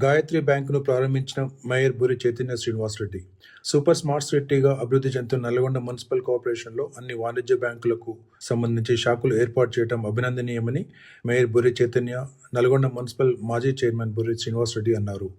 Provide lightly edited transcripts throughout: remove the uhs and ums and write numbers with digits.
గాయత్రి బ్యాంకును ప్రారంభించిన mayor Burri Chaitanya Srinivas Reddy. Super smart సిటీగా అభివృద్ధి చెందుతున్న నల్గొండ మున్సిపల్ కార్పొరేషన్లో అన్ని వాణిజ్య బ్యాంకులకు సంబంధించి శాఖలు ఏర్పాటు చేయడం అభినందనీయమని మేయర్ బుర్రి చైతన్య, నల్గొండ మున్సిపల్ మాజీ చైర్మన్ బుర్రి శ్రీనివాస్ రెడ్డి అన్నారు.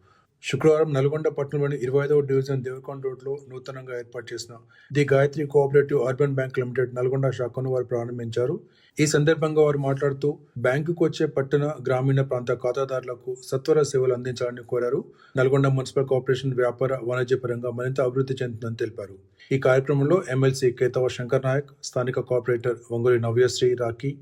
శుక్రవారం నల్గొండ పట్టణంలోని 25వ డివిజన్ దేవకొండ రోడ్లో నూతనంగా ఏర్పాటు చేసిన the Gayatri cooperative urban bank limited Nalgonda శాఖను వారు ప్రారంభించారు. ఈ సందర్భంగా వారు మాట్లాడుతూ బ్యాంకుకు వచ్చే పట్టణ, గ్రామీణ ప్రాంత ఖాతాదారులకు సత్వర సేవలు అందించాలని కోరారు. నల్గొండ మున్సిపల్ కార్పొరేషన్ వ్యాపార, వాణిజ్య పరంగా మరింత అభివృద్ధి చెందుతుందని తెలిపారు. ఈ కార్యక్రమంలో ఎమ్మెల్సీ కేతవ శంకర్ నాయక్, స్థానిక కార్పొరేటర్ వంగూరి నవ్యశ్రీ రాఖీ,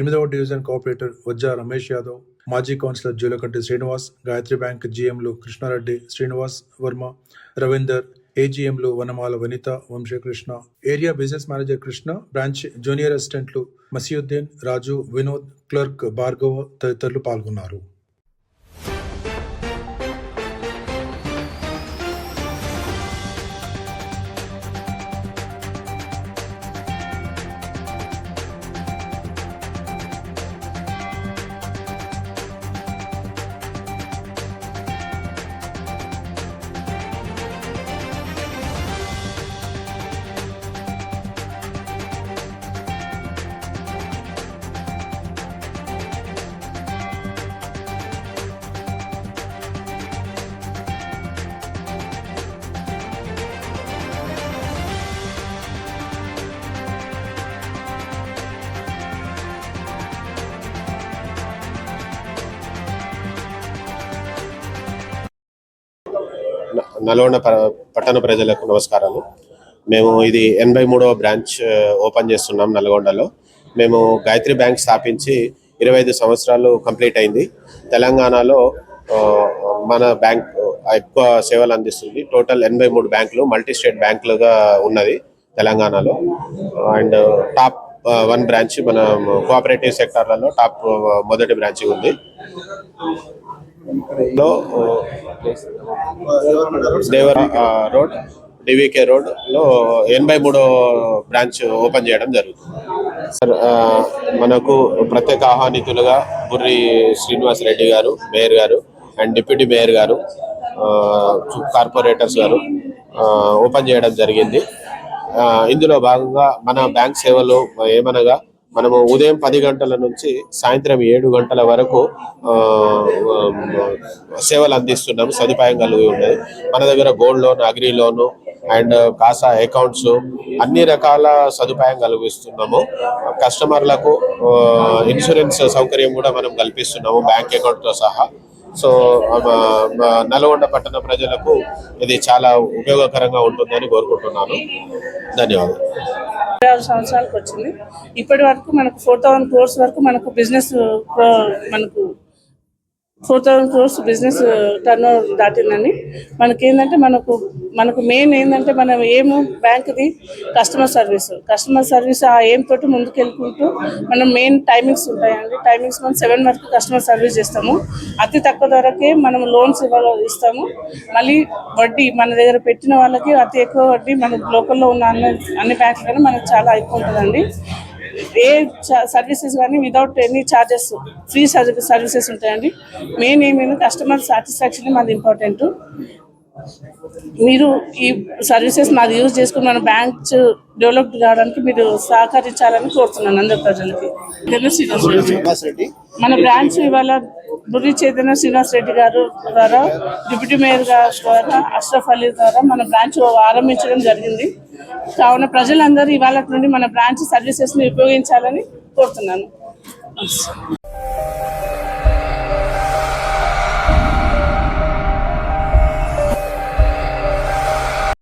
8వ డివిజన్ కార్పొరేటర్ వజ్జా రమేష్ యాదవ్, మాజీ కౌన్సిలర్ జూలకంటి శ్రీనివాస్, గాయత్రి బ్యాంక్ జీఎంలు కృష్ణారెడ్డి, శ్రీనివాస్ వర్మ, రవీందర్, ఏజీఎంలు Vanamala Vanitha, Vamshikrishna, area business manager Krishna, branch junior అసిస్టెంట్లు మసీయుద్దీన్, రాజు, వినోద్, క్లర్క్ భార్గవ్ తదితరులు పాల్గొన్నారు. నల్గొండ పట్టణ ప్రజలకు నమస్కారాలు. మేము ఇది 83వ బ్రాంచ్ ఓపెన్ చేస్తున్నాం నల్గొండలో. మేము గాయత్రి బ్యాంక్ స్థాపించి 25 సంవత్సరాలు కంప్లీట్ అయింది. తెలంగాణలో మన బ్యాంక్ ఎక్కువ సేవలు అందిస్తుంది. టోటల్ 83 బ్యాంకులు మల్టీ స్టేట్ బ్యాంకులుగా ఉన్నది తెలంగాణలో. అండ్ టాప్ 1 బ్రాంచ్ మన కోఆపరేటివ్ సెక్టార్లలో టాప్ మొదటి బ్రాంచ్ ఉంది. దేవర రోడ్, డివికే రోడ్ లో 83వ బ్రాంచ్ ఓపెన్ చేయడం జరుగుతుంది. మనకు ప్రత్యేక ఆహ్వానితులుగా బుర్రి శ్రీనివాస్ రెడ్డి గారు, మేయర్ గారు అండ్ డిప్యూటీ మేయర్ గారు, కార్పొరేటర్స్ గారు ఓపెన్ చేయడం జరిగింది. ఇందులో భాగంగా మన బ్యాంక్ సేవలు ఏమనగా మనము ఉదయం 10 గంటల నుంచి సాయంత్రం 7 గంటల వరకు సేవలు అందిస్తున్నాము. సదుపాయం కలిగి ఉన్నది. మన దగ్గర gold loan, agri loan and CASA accounts అన్ని రకాల సదుపాయం కలిగిస్తున్నాము. కస్టమర్లకు ఇన్సూరెన్స్ సౌకర్యం కూడా మనం కల్పిస్తున్నాము బ్యాంక్ అకౌంట్తో సహా. సో నల్గొండ పట్టణ ప్రజలకు ఇది చాలా ఉపయోగకరంగా ఉంటుందని కోరుకుంటున్నాను. ధన్యవాదాలు. 6 సంవత్సరాలకు వచ్చింది. ఇప్పటి వరకు మనకు 4000 crores వరకు మనకు బిజినెస్ బిజినెస్ టర్న్ ఓవర్ దాటిందండి. మనకేంటంటే మనకు మెయిన్ ఏంటంటే మనం ఏము బ్యాంకుది కస్టమర్ సర్వీస్ ఆ ఏం తోటి ముందుకు వెళ్ళుకుంటూ మనం మెయిన్ టైమింగ్స్ ఉంటాయండి. టైమింగ్స్ మనం 7 వరకు కస్టమర్ సర్వీస్ చేస్తాము. అతి తక్కువ ధరకే మనం లోన్స్ ఇస్తాము. మళ్ళీ వడ్డీ మన దగ్గర పెట్టిన వాళ్ళకి అతి ఎక్కువ వడ్డీ మన లోకల్లో ఉన్న అన్ని బ్యాంకులు మనకు చాలా ఎక్కువ ఉంటుందండి. ఏ సర్వీసెస్ కానీ without any charges free services ఉంటాయండి. మెయిన్ ఏమైనా కస్టమర్ సాటిస్ఫాక్షన్ మాది ఇంపార్టెంట్. మీరు ఈ సర్వీసెస్ మాది యూజ్ చేసుకుని మన బ్యాంక్ డెవలప్ కావడానికి మీరు సహకరించాలని కోరుతున్నాను అందరి ప్రజలకి. శ్రీనివాస్ రెడ్డి మన బ్రాంచ్ ఇవాళ బుర్రి చైతన్య శ్రీనివాస్ రెడ్డి గారు ద్వారా, డిప్యూటీ మేయర్ గారు ద్వారా, అష్రఫ్ అలీ ద్వారా మన బ్రాంచ్ ఆరంభించడం జరిగింది. కావున ప్రజలందరూ ఇవాళ నుండి మన బ్రాంచ్ సర్వీసెస్ని ఉపయోగించాలని కోరుతున్నాను.